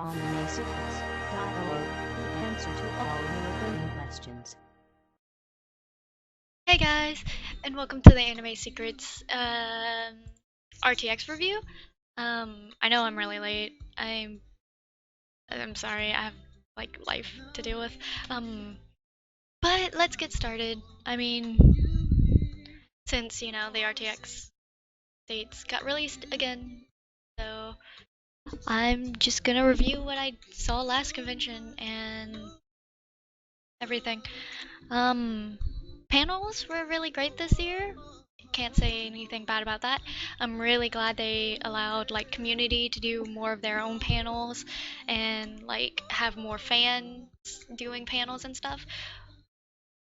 AnimeSecrets.org, the answer to all your burning questions. Hey guys, and welcome to the Anime Secrets RTX review. I know I'm really late. I'm sorry. I have like life to deal with. But let's get started. I mean, since the RTX dates got released again, so I'm just gonna review what I saw last convention and everything. Um, Panels were really great this year. Can't say anything bad about that. I'm really glad they allowed like community to do more of their own panels and like have more fans doing panels and stuff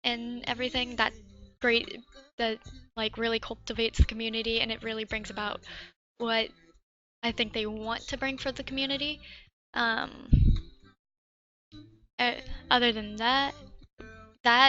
and everything. That great that like really cultivates the community and it really brings about what I think they want to bring for the community. Um, uh, Other than that,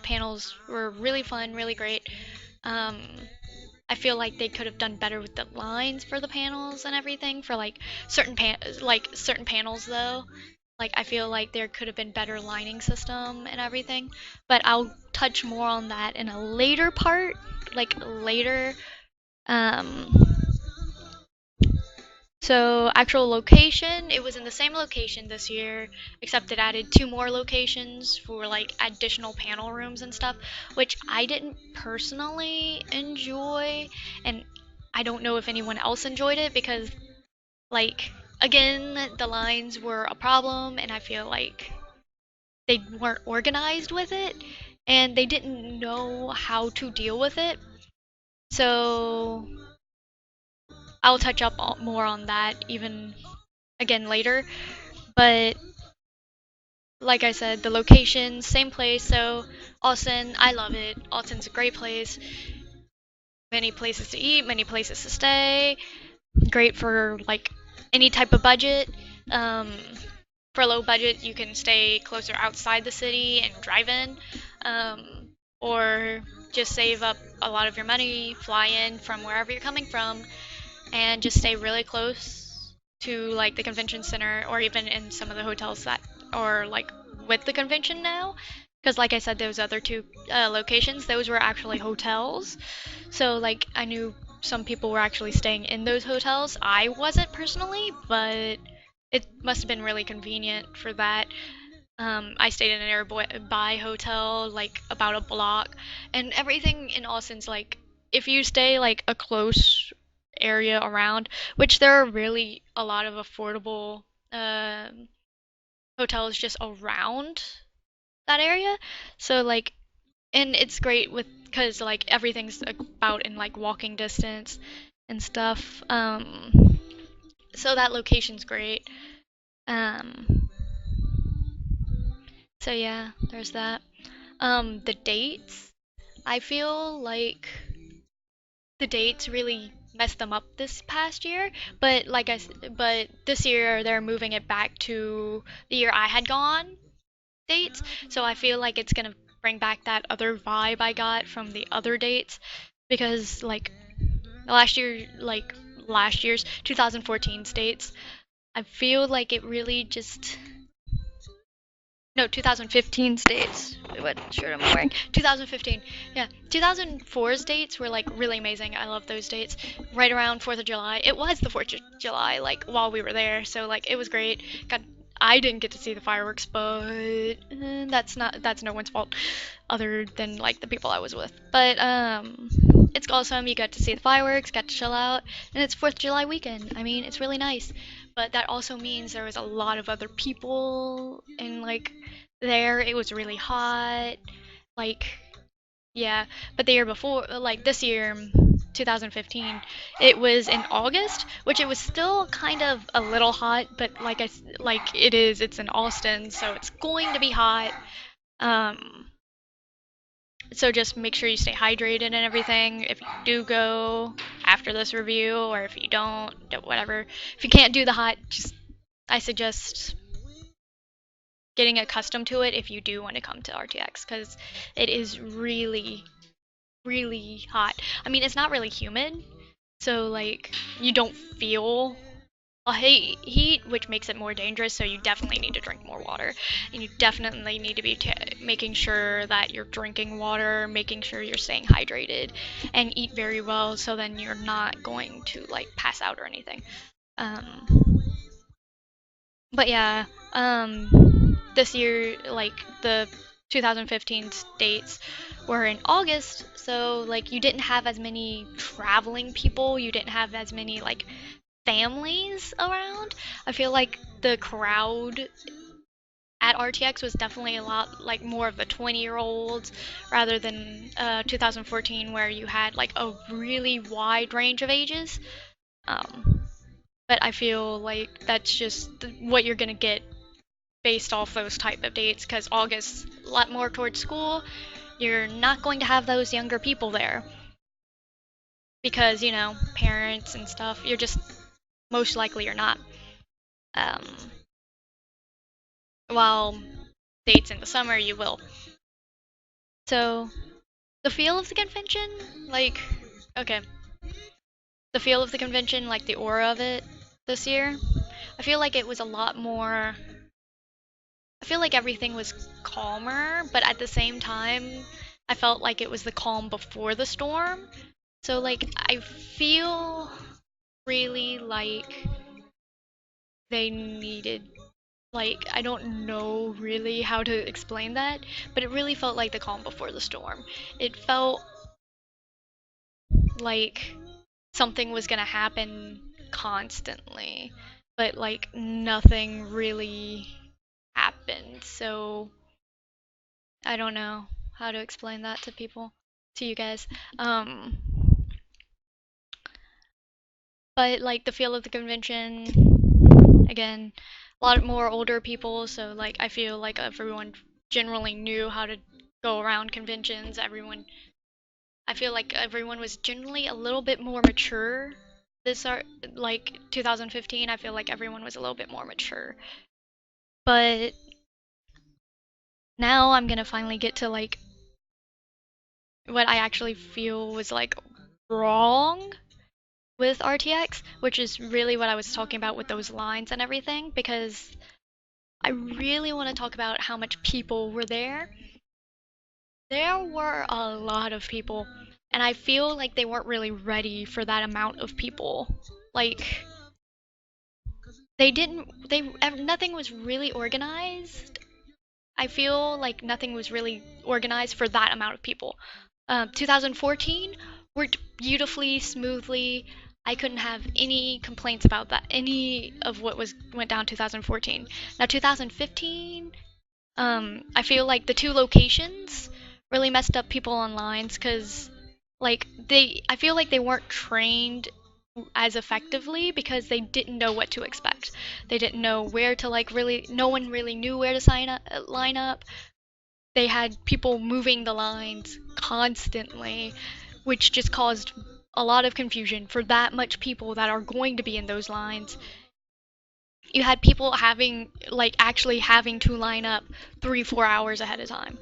panels were really fun, really great. Um, I feel like they could have done better with the lines for the panels and everything for like certain panels though. Like I feel like there could have been better lining system and everything, but I'll touch more on that in a later part, like later. Um, so actual location, it was in the same location this year, except it added two more locations for like additional panel rooms and stuff, which I didn't personally enjoy, and I don't know if anyone else enjoyed it because like again, the lines were a problem and I feel like they weren't organized with it and they didn't know how to deal with it. So I'll touch up more on that even again later. But like I said, the location, same place. So Austin, I love it. Austin's a great place. Many places to eat, many places to stay. Great for like any type of budget. Um, for a low budget, you can stay closer outside the city and drive in, or just save up a lot of your money, fly in from wherever you're coming from, and just stay really close to like the convention center or even in some of the hotels that are like with the convention now, because like I said, those other two locations, those were actually hotels. So like I knew some people were actually staying in those hotels. I wasn't personally, but it must have been really convenient for that. I stayed in an nearby hotel, like about a block, and everything in Austin's like, if you stay like a close area around, which there are really a lot of affordable hotels just around that area. So like, and it's great with because like everything's about in like walking distance and stuff. So that location's great. Um, so yeah, there's that. The dates. I feel like the dates really messed them up this past year, but but this year they're moving it back to the year I had gone dates. So I feel like it's gonna bring back that other vibe I got from the other dates because last year, like last year's 2014 dates, I feel like it really just no, 2015 dates. What shirt am I wearing? 2015. Yeah, 2004's dates were like really amazing. I love those dates. Right around 4th of July. It was the 4th of July, like while we were there, so like it was great. Got I didn't get to see the fireworks, but that's no one's fault other than like the people I was with. But it's awesome. You got to see the fireworks, got to chill out, and it's 4th of July weekend. I mean, it's really nice. But that also means there was a lot of other people and like there. It was really hot. Like, yeah. But the year before, like this year, 2015, it was in August, which it was still kind of a little hot, but like it's in Austin, so it's going to be hot. Um, so just make sure you stay hydrated and everything. If you do go after this review, or if you don't, whatever. If you can't do the hot, just I suggest getting accustomed to it if you do want to come to RTX because it is really, really hot. I mean, it's not really humid, so like you don't feel heat, which makes it more dangerous. So you definitely need to drink more water, and you definitely need to be making sure that you're drinking water, making sure you're staying hydrated, and eat very well. So then you're not going to like pass out or anything. Um, but yeah, this year, like the 2015 dates were in August, so like you didn't have as many traveling people, you didn't have as many like families around. I feel like the crowd at RTX was definitely a lot like more of the 20-year-olds rather than 2014 where you had like a really wide range of ages. Um, but I feel like that's just what you're gonna get based off those type of dates because August a lot more towards school. You're not going to have those younger people there because parents and stuff. You're just most likely you're not. Um, while dates in the summer you will. So the feel of the convention, like okay, the feel of the convention, like the aura of it this year, I feel like it was a lot more. I feel like everything was calmer, but at the same time, I felt like it was the calm before the storm. So, like, I feel really like they needed, like, I don't know really how to explain that, but it really felt like the calm before the storm. It felt like something was gonna happen constantly, but like nothing really happened. So I don't know how to explain that to people, to you guys. Um, but like the feel of the convention, again, a lot more older people, so like I feel like everyone generally knew how to go around conventions. I feel like everyone was generally a little bit more mature. This art, like 2015, I feel like everyone was a little bit more mature. But now I'm gonna finally get to like what I actually feel was like wrong with RTX, which is really what I was talking about with those lines and everything, because I really want to talk about how much people were there. There were a lot of people, and I feel like they weren't really ready for that amount of people. Like, they didn't, nothing was really organized. I feel like nothing was really organized for that amount of people. 2014 worked beautifully, smoothly. I couldn't have any complaints about that, any of what was went down 2014. Now 2015, I feel like the two locations really messed up people on lines because, like, I feel like they weren't trained as effectively because they didn't know what to expect. They didn't know where to like really. No one really knew where to line up. They had people moving the lines constantly, which just caused a lot of confusion for that much people that are going to be in those lines. You had people having like actually having to line up 3-4 hours ahead of time,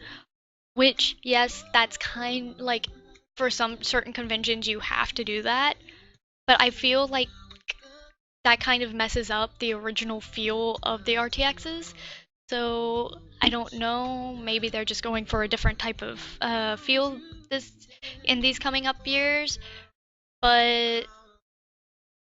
which yes, that's kind like for some certain conventions you have to do that, but I feel like that kind of messes up the original feel of the RTXs. So I don't know. Maybe they're just going for a different type of feel this in these coming up years. But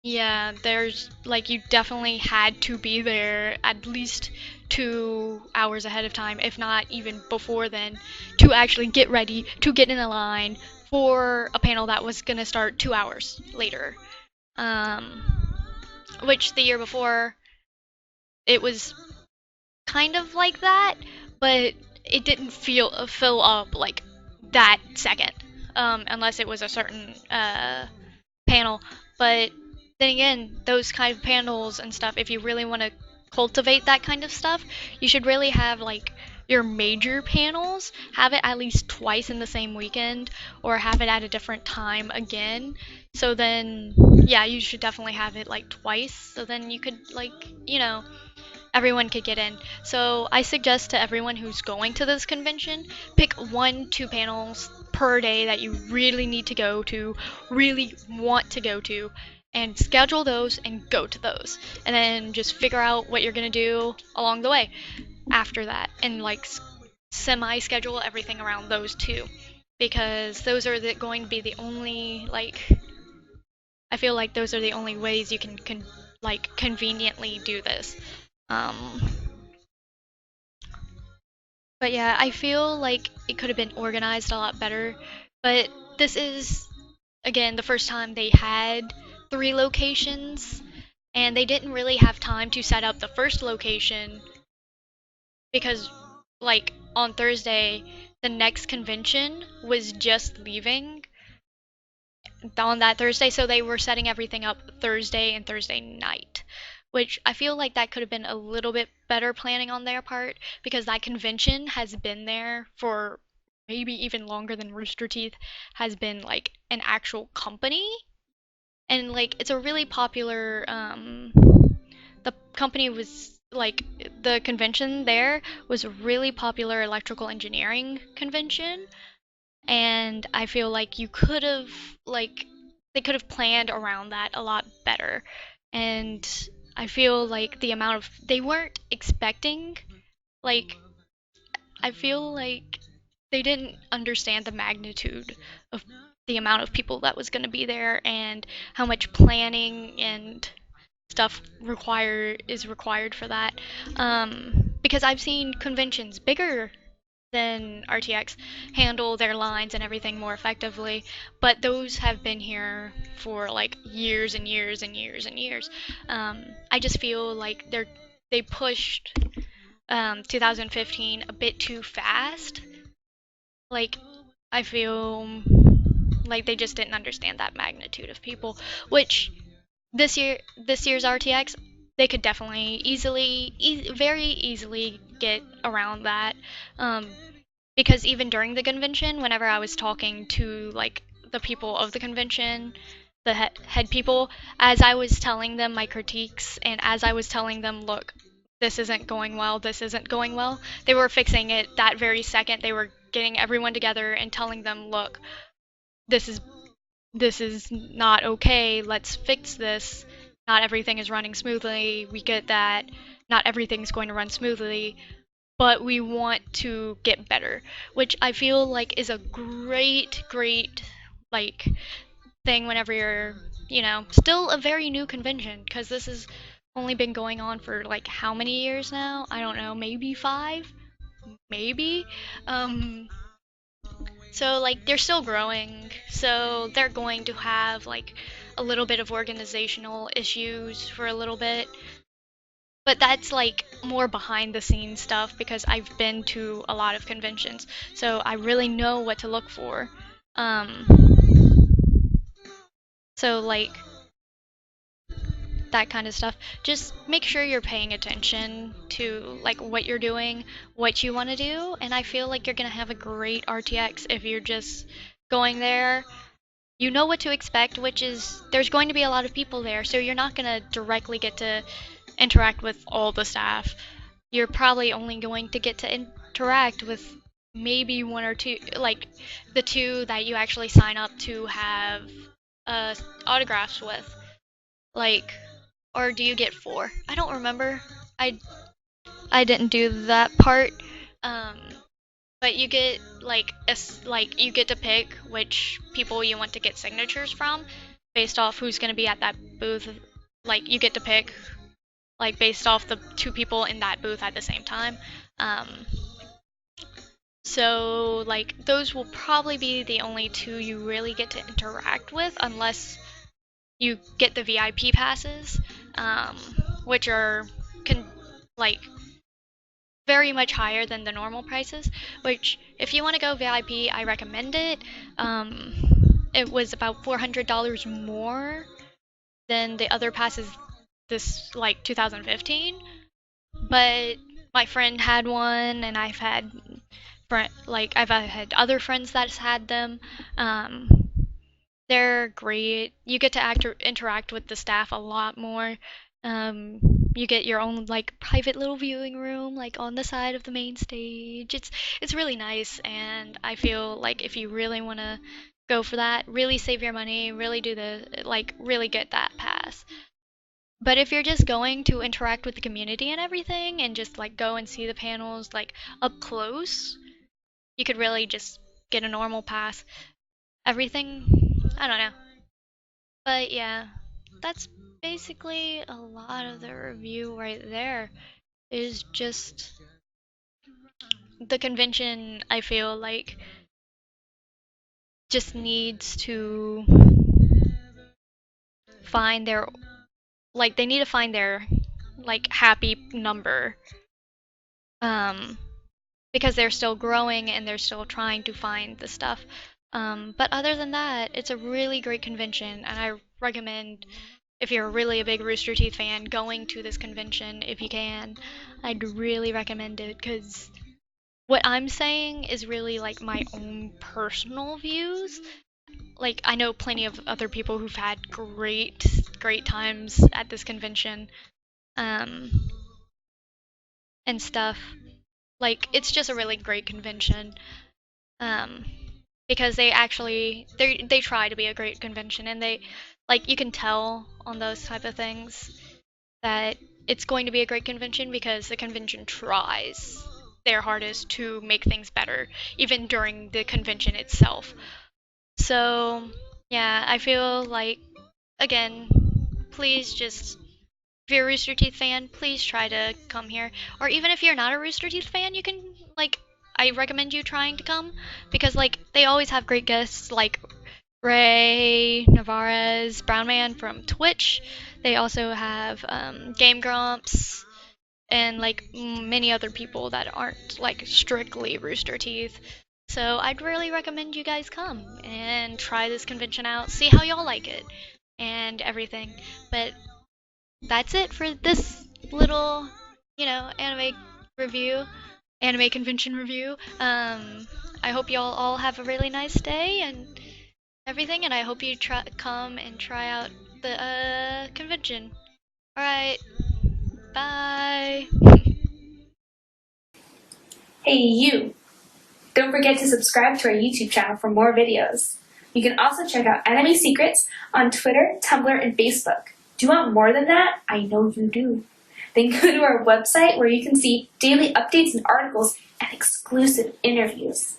yeah, there's like you definitely had to be there at least 2 hours ahead of time, if not even before then, to actually get ready to get in a line for a panel that was gonna start 2 hours later. Um, which the year before it was kind of like that, but it didn't fill up like that second, unless it was a certain panel. But then again, those kind of panels and stuff, if you really want to cultivate that kind of stuff, you should really have like your major panels, have it at least twice in the same weekend, or have it at a different time again. So then, yeah, you should definitely have it like twice. So then you could like, everyone could get in. So I suggest to everyone who's going to this convention, pick 1-2 panels per day that you really need to go to, really want to go to, and schedule those and go to those, and then just figure out what you're gonna do along the way after that, and like semi schedule everything around those two, because those are going to be the only I feel like those are the only ways you can like conveniently do this. Um, but yeah, I feel like it could have been organized a lot better. But this is again the first time they had three locations, and they didn't really have time to set up the first location because like on Thursday the next convention was just leaving on that Thursday, so they were setting everything up Thursday and Thursday night, which I feel like that could have been a little bit better planning on their part, because that convention has been there for maybe even longer than Rooster Teeth has been like an actual company, and like it's a really popular the company was like the convention there was a really popular electrical engineering convention, and I feel like you could have like they could have planned around that a lot better. And I feel like the amount of they weren't expecting like I feel like they didn't understand the magnitude of the amount of people that was going to be there, and how much planning and stuff required for that. Because I've seen conventions bigger than RTX handle their lines and everything more effectively, but those have been here for like years and years and years and years. I just feel like they pushed 2015 a bit too fast. Like I feel like they just didn't understand that magnitude of people, which this year's RTX they could definitely very easily get around that. Um, because even during the convention, whenever I was talking to like the people of the convention, the head people, as I was telling them my critiques and as I was telling them, look, this isn't going well, this isn't going well, they were fixing it that very second. They were getting everyone together and telling them, look, this is this is not okay. Let's fix this. Not everything is running smoothly. We get that. Not everything's going to run smoothly, but we want to get better, which I feel like is a great like thing whenever you're, still a very new convention, because this has only been going on for like how many years now? I don't know, maybe 5, maybe. Um, so like they're still growing, so they're going to have like a little bit of organizational issues for a little bit. But that's like more behind the scenes stuff, because I've been to a lot of conventions, so I really know what to look for. Um, so like that kind of stuff. Just make sure you're paying attention to like what you're doing, what you want to do, and I feel like you're gonna have a great RTX if you're just going there. You know what to expect, which is there's going to be a lot of people there, so you're not gonna directly get to interact with all the staff. You're probably only going to get to interact with maybe one or two, like the two that you actually sign up to have autographs with. Like, or do you get four? I don't remember. I I didn't do that part. Um, but you get like like you get to pick which people you want to get signatures from based off who's going to be at that booth. Like you get to pick like based off the two people in that booth at the same time. Um, so like those will probably be the only two you really get to interact with, unless you get the VIP passes, um, which are like very much higher than the normal prices. Which, if you want to go VIP, I recommend it. It was about $400 more than the other passes this like 2015. But my friend had one, and I've had other friends that's had them. Um, they're great. You get to interact with the staff a lot more. Um, you get your own like private little viewing room, like on the side of the main stage. It's really nice, and I feel like if you really want to go for that. Really save your money. Really do really get that pass. But if you're just going to interact with the community and everything and just like go and see the panels like up close, you could really just get a normal pass. Everything, I don't know. But yeah, that's basically a lot of the review right there. Is just the convention, I feel like, just needs to find their, like, they need to find their, like, happy number. Um, because they're still growing and they're still trying to find the stuff. But other than that, it's a really great convention, and I recommend, if you're really a big Rooster Teeth fan, going to this convention if you can. I'd really recommend it because what I'm saying is really like my own personal views. Like, I know plenty of other people who've had great times at this convention, um, and stuff. Like, it's just a really great convention, um, because they try to be a great convention, and they, like, you can tell on those type of things that it's going to be a great convention because the convention tries their hardest to make things better, even during the convention itself. So, yeah, I feel like, again, please just, if you're a Rooster Teeth fan, please try to come here. Or even if you're not a Rooster Teeth fan, you can, like, I recommend you trying to come because, like, they always have great guests like Ray Navarez, Brown Man from Twitch. They also have Game Grumps and like many other people that aren't like strictly Rooster Teeth. So I'd really recommend you guys come and try this convention out, see how y'all like it and everything. But that's it for this little, review, anime convention review. I hope y'all all have a really nice day and everything, and I hope you come and try out the convention. All right, bye. Hey you! Don't forget to subscribe to our YouTube channel for more videos. You can also check out Anime Secrets on Twitter, Tumblr, and Facebook. Do you want more than that? I know you do. Then go to our website where you can see daily updates and articles and exclusive interviews.